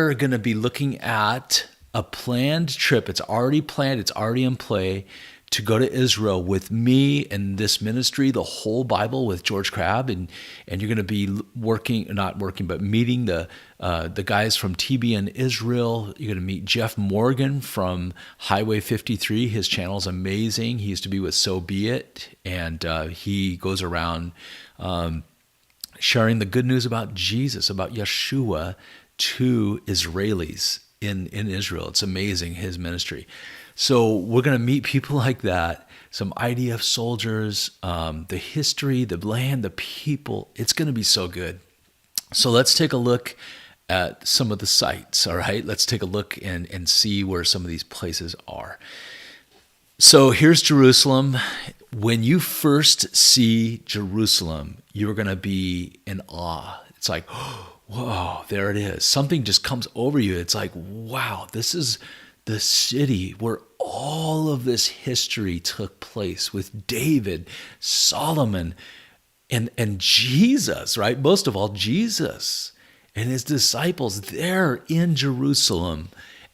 We're going to be looking at a planned trip. It's already planned, it's already in play to go to Israel with me and this ministry, the whole Bible with George Crabb, and you're going to be not working, but meeting the guys from TB in Israel. You're going to meet Jeff Morgan from Highway 53. His channel's amazing. He used to be with So Be It, and he goes around sharing the good news about Jesus, about Yeshua, to Israelis in Israel. It's amazing, his ministry. So we're going to meet people like that, some IDF soldiers, the history, the land, the people. It's going to be so good. So let's take a look at some of the sites, all right? Let's take a look and see where some of these places are. So here's Jerusalem. When you first see Jerusalem, you're going to be in awe. It's like, whoa, there it is. Something just comes over you. It's like, wow, this is the city where all of this history took place with David, Solomon, and Jesus, right? Most of all, Jesus and his disciples there in Jerusalem.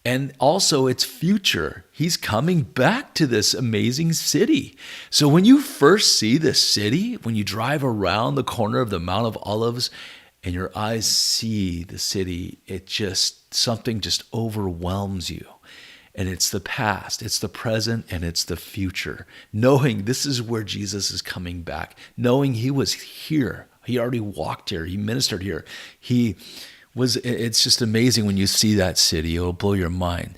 And also its future. He's coming back to this amazing city. So when you first see this city, when you drive around the corner of the Mount of Olives and your eyes see the city, something just overwhelms you. And it's the past, it's the present, and it's the future. Knowing this is where Jesus is coming back. Knowing he was here. He already walked here. He ministered here. It's just amazing when you see that city. It'll blow your mind.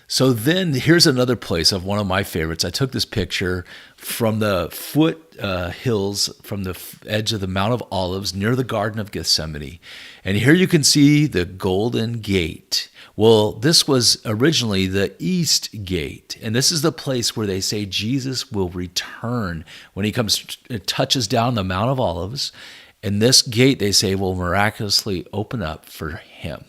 So then here's another place of one of my favorites. I took this picture from the hills, from the edge of the Mount of Olives near the Garden of Gethsemane. And here you can see the Golden Gate. Well, this was originally the East Gate. And this is the place where they say Jesus will return when he touches down the Mount of Olives. And this gate, they say, will miraculously open up for him.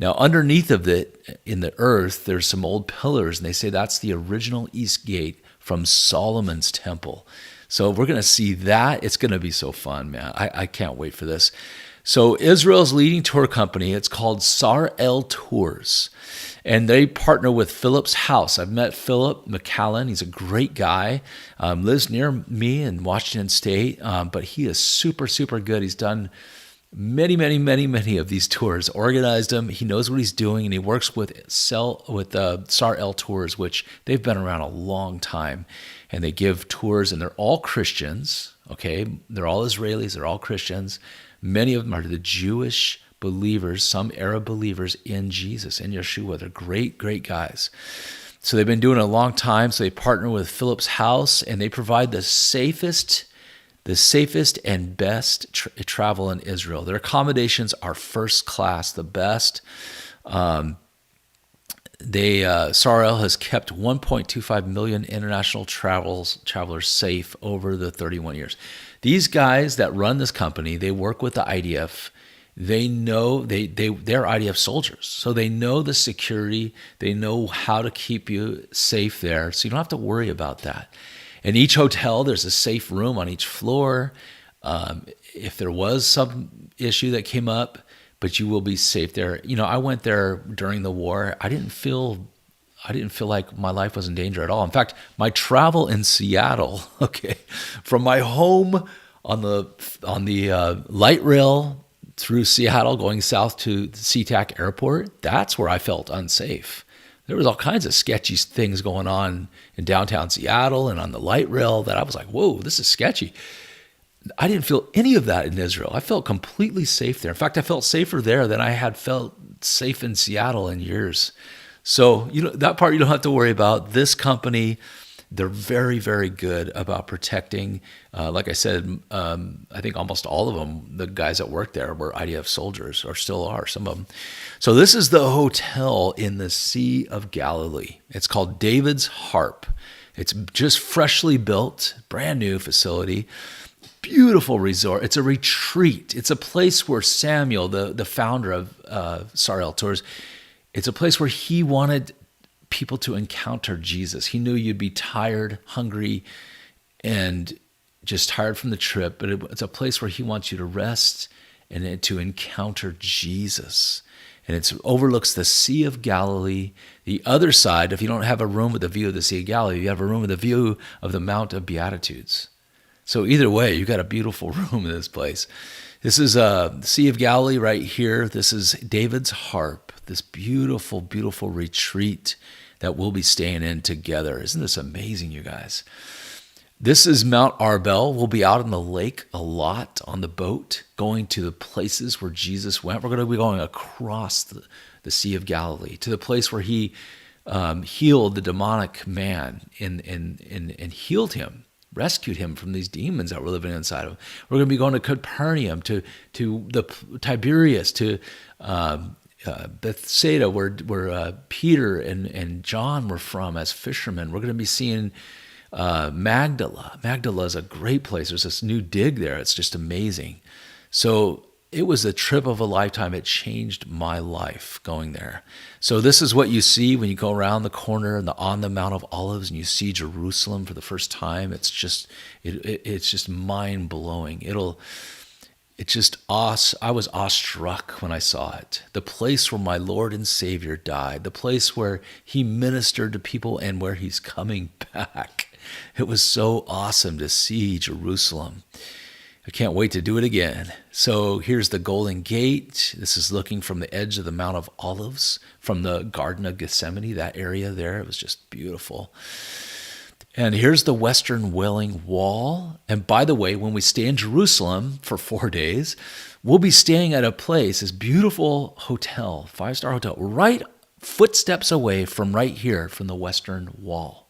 Now, underneath of it, in the earth, there's some old pillars, and they say that's the original East Gate from Solomon's temple. So we're going to see that. It's going to be so fun, man. I can't wait for this. So Israel's leading tour company, it's called Sar-El Tours, and they partner with Philip's House. I've met Philip McCallan. He's a great guy, lives near me in Washington State, but he is super, super good. He's done many of these tours, organized them. He knows what he's doing, and he works with Sar-El Tours, which they've been around a long time, and they give tours, and they're all Christians, okay? They're all Israelis. They're all Christians. Many of them are the Jewish believers, some Arab believers in Jesus, in Yeshua. They're great, great guys. So they've been doing it a long time. So they partner with Philip's House, and they provide the safest and best travel in Israel. Their accommodations are first class, the best. Sarel has kept 1.25 million international travelers safe over the 31 years. These guys that run this company, they work with the IDF. They know they're IDF soldiers, so they know the security. They know how to keep you safe there, so you don't have to worry about that. In each hotel, there's a safe room on each floor. If there was some issue that came up, but you will be safe there. You know, I went there during the war. I didn't feel like my life was in danger at all. In fact, my travel in Seattle, okay, from my home on the light rail through Seattle going south to the SeaTac Airport, that's where I felt unsafe. There was all kinds of sketchy things going on in downtown Seattle and on the light rail that I was like, whoa, this is sketchy. I didn't feel any of that in Israel. I felt completely safe there. In fact, I felt safer there than I had felt safe in Seattle in years. So, that part you don't have to worry about. This company, they're very, very good about protecting. Like I said, I think almost all of them, the guys that work there were IDF soldiers, or still are, some of them. So this is the hotel in the Sea of Galilee. It's called David's Harp. It's just freshly built, brand new facility. Beautiful resort. It's a retreat. It's a place where Samuel, the founder of Sar-El Tours, it's a place where he wanted people to encounter Jesus. He knew you'd be tired, hungry, and just tired from the trip, but it's a place where he wants you to rest and to encounter Jesus. and it overlooks the Sea of Galilee. The other side, if you don't have a room with a view of the Sea of Galilee, you have a room with a view of the Mount of Beatitudes. So either way, you got a beautiful room in this place. This is the Sea of Galilee right here. This is David's Harp, this beautiful, beautiful retreat that we'll be staying in together. Isn't this amazing, you guys? This is Mount Arbel. We'll be out in the lake a lot on the boat, going to the places where Jesus went. We're going to be going across the Sea of Galilee to the place where he healed the demonic man and healed him, rescued him from these demons that were living inside of him. We're going to be going to Capernaum, to the Tiberias, to Bethsaida, where Peter and John were from as fishermen. We're going to be seeing Magdala. Magdala is a great place. There's this new dig there. It's just amazing. So it was a trip of a lifetime. It changed my life going there. So this is what you see when you go around the corner and on the Mount of Olives and you see Jerusalem for the first time. It's just mind blowing. I was awestruck when I saw it. The place where my Lord and Savior died, the place where he ministered to people and where he's coming back. It was so awesome to see Jerusalem. I can't wait to do it again. So here's the Golden Gate. This is looking from the edge of the Mount of Olives, from the Garden of Gethsemane, that area there. It was just beautiful. And here's the Western Wailing Wall. And by the way, when we stay in Jerusalem for 4 days, we'll be staying at a place, this beautiful hotel, 5-star hotel, right footsteps away from right here, from the Western Wall,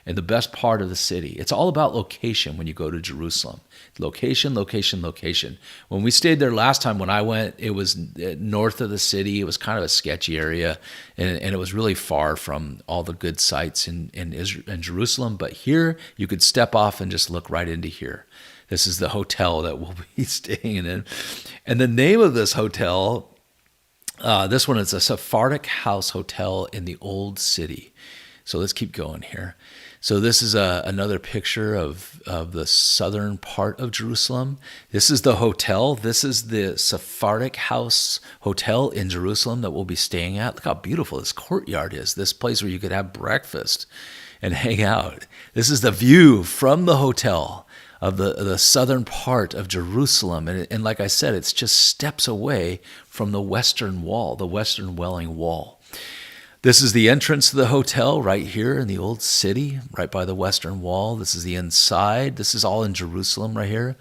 and the best part of the city. It's all about location when you go to Jerusalem. Location, location, location. When we stayed there last time when I went, it was north of the city. It was kind of a sketchy area, and it was really far from all the good sites in Jerusalem. But here, you could step off and just look right into here. This is the hotel that we'll be staying in. And the name of this hotel, this one is a Sphartic House Hotel in the Old City. So let's keep going here. So this is another picture of the southern part of Jerusalem. This is the hotel. This is the Sphartic House Hotel in Jerusalem that we'll be staying at. Look how beautiful this courtyard is. This place where you could have breakfast and hang out. This is the view from the hotel of the southern part of Jerusalem. And like I said, it's just steps away from the Western Wall, the Western Wailing Wall. This is the entrance to the hotel right here in the Old City, right by the Western Wall. This is the inside. This is all in Jerusalem right here.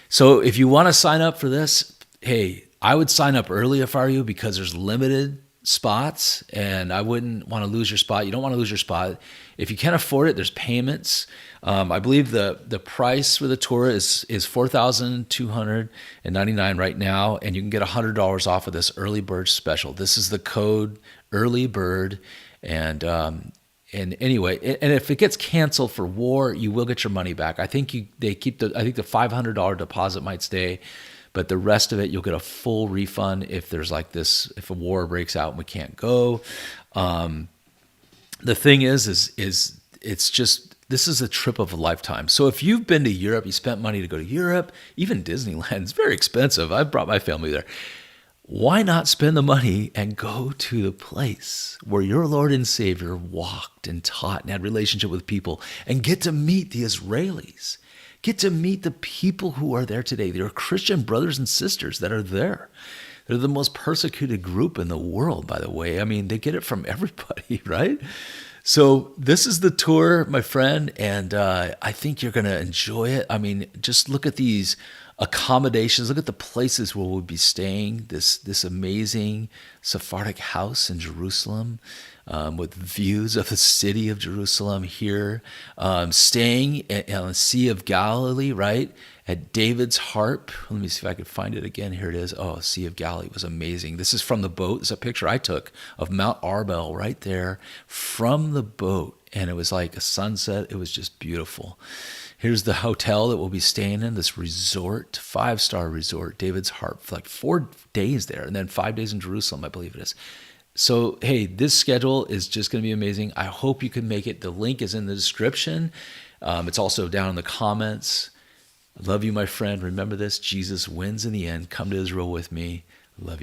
So if you want to sign up for this, hey, I would sign up early if I were you, because there's limited spots and I wouldn't want to lose your spot. You don't want to lose your spot. If you can't afford it, there's payments. I believe the price for the tour is $4,299 right now, and you can get $100 off of this early bird special. This is the code early bird, and anyway, and if it gets canceled for war, you will get your money back. I think the $500 deposit might stay, but the rest of it you'll get a full refund if there's like this, if a war breaks out and we can't go. The thing is it's just, this is a trip of a lifetime. So if you've been to Europe, you spent money to go to Europe, even Disneyland, it's very expensive. I brought my family there. Why not spend the money and go to the place where your Lord and Savior walked and taught and had relationship with people, and get to meet the Israelis, get to meet the people who are there today. There are Christian brothers and sisters that are there. They're the most persecuted group in the world, by the way. I mean, they get it from everybody, right? So this is the tour, my friend, and I think you're going to enjoy it. I mean, just look at these accommodations. Look at the places where we'll be staying. This amazing Sphartic house in Jerusalem, with views of the city of Jerusalem here. Staying on the Sea of Galilee, right? At David's Harp. Let me see if I can find it again. Here it is. Oh, Sea of Galilee was amazing. This is from the boat. It's a picture I took of Mount Arbel right there from the boat. And it was like a sunset. It was just beautiful. Here's the hotel that we'll be staying in, this resort, 5-star resort, David's Harp, for like 4 days there, and then 5 days in Jerusalem, I believe it is. So, hey, this schedule is just going to be amazing. I hope you can make it. The link is in the description. It's also down in the comments. I love you, my friend. Remember this, Jesus wins in the end. Come to Israel with me. Love you.